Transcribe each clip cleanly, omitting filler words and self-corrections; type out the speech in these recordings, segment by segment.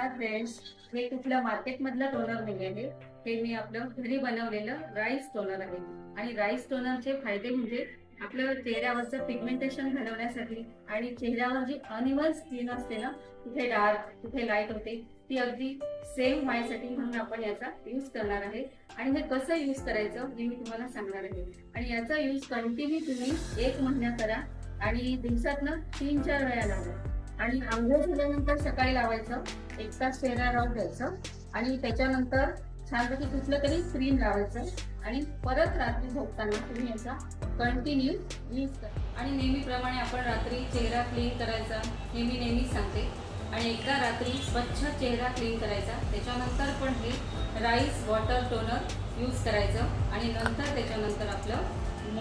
Hi friends, हे कुठलं मार्केटमधलं toner नाही आहे. हे मी आपलं घरी बनवलेलं राईस टोनर आहे. आणि राईस टोनरचे फायदे म्हणजे आपलं चेहऱ्यावरचं पिगमेंटेशन घालवण्यासाठी आणि चेहऱ्यावर जी अनइवन स्किन असते ना, कुठे डार्क कुठे लाईट होते, ती अगदी सेम व्हायसाठी म्हणून आपण याचा यूज करणार आहे. आणि हे कसं यूज करायचं हे मी तुम्हाला सांगणार आहे. आणि याचा यूज कंटिन्यू तुम्ही 1 महिना करा आणि दिवसातनं 3-4 वेळा लावा. आणि आंघोळ झाल्यानंतर सकाळी लावायचं, 1 तास चेहरा राहू द्यायचं आणि त्याच्यानंतर छानपैकी कुठलं तरी क्रीम लावायचं आणि परत रात्री झोपताना तुम्ही याचा कंटिन्यू यूज करा. आणि नेहमीप्रमाणे आपण रात्री चेहरा क्लीन करायचा हे मी नेहमीच सांगते. आणि एकदा रात्री स्वच्छ चेहरा क्लीन करायचा, त्याच्यानंतर पण हे राईस वॉटर टोनर यूज करायचं आणि नंतर त्याच्यानंतर आपलं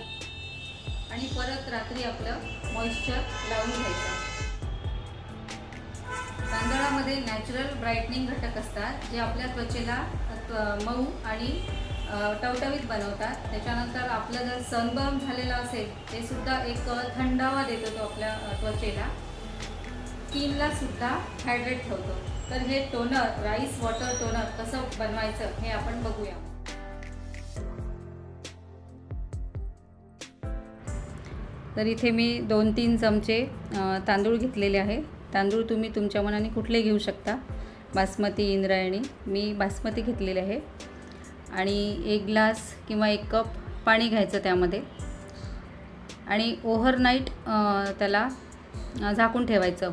आणि परत रात्री आपलं मॉइश्चर लावून घ्यायचं. तांदळामध्ये नॅचरल ब्राईटनिंग घटक असतात जे आपल्या त्वचेला मऊ आणि टवटवीत बनवतात. त्याच्यानंतर आपलं जर सनबर्न झालेलं असेल ते सुद्धा एक थंडावा देतो तो आपल्या त्वचेला, स्किनला सुद्धा हायड्रेट ठेवतो. तर हे टोनर राईस वॉटर टोनर कसं बनवायचं हे आपण बघूया. तर इथे मी 2-3 चमचे तांदूळ घेतलेले आहे. तांदूळ तुम्ही तुमच्या मनाने कुठले घेऊ शकता, बासमती, इंद्रायणी. मी बासमती घेतलेले आहे. आणि 1 ग्लास किंवा 1 कप पाणी घ्यायचं त्यामध्ये आणि ओव्हरनाईट त्याला झाकून ठेवायचं.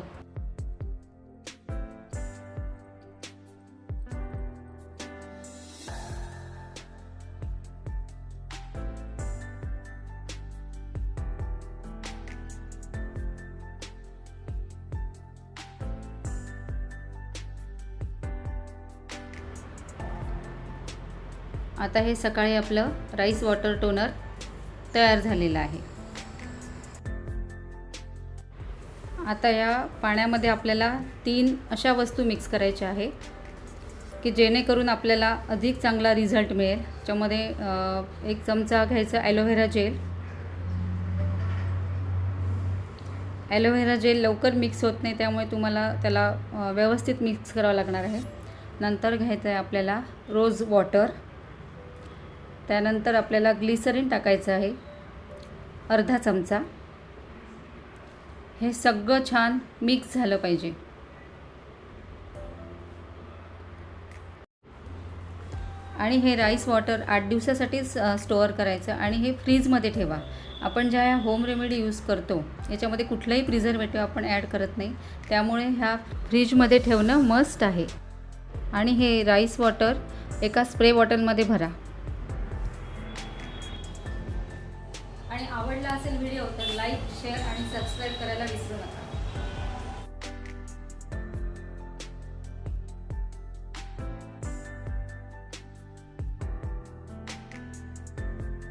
आता हे सकाळी आपलं राईस वॉटर टोनर तयार झालेलं आहे. आता या पाण्यामध्ये आपल्याला 3 अशा वस्तू मिक्स करायच्या आहे की जेणेकरून आपल्याला अधिक चांगला रिझल्ट मिळेल. त्याच्यामध्ये 1 चमचा घ्यायचा ॲलोव्हेरा जेल. ॲलोव्हेरा जेल लवकर मिक्स होत नाही, त्यामुळे तुम्हाला त्याला व्यवस्थित मिक्स करावं लागणार आहे. नंतर घ्यायचं आहे आपल्याला रोज वॉटर. त्यानंतर आपल्याला ग्लिसरीन टाकायचं आहे अर्धा चमचा. हे सगळं छान मिक्स झालं पाहिजे. आणि हे राईस वॉटर 8 दिवसासाठी स्टोअर करायचं आणि हे फ्रीजमध्ये ठेवा. आपण ज्या होम रेमेडी यूज करतो याच्यामध्ये कुठलंही प्रिझर्वेटिव्ह आपण ॲड करत नाही, त्यामुळे ह्या फ्रीजमध्ये ठेवणं मस्ट आहे. आणि हे राईस वॉटर एका स्प्रे बॉटलमध्ये भरा. आणि आवडला असेल व्हिडिओ तर लाईक, शेअर आणि सबस्क्राईब करायला विसरू नका.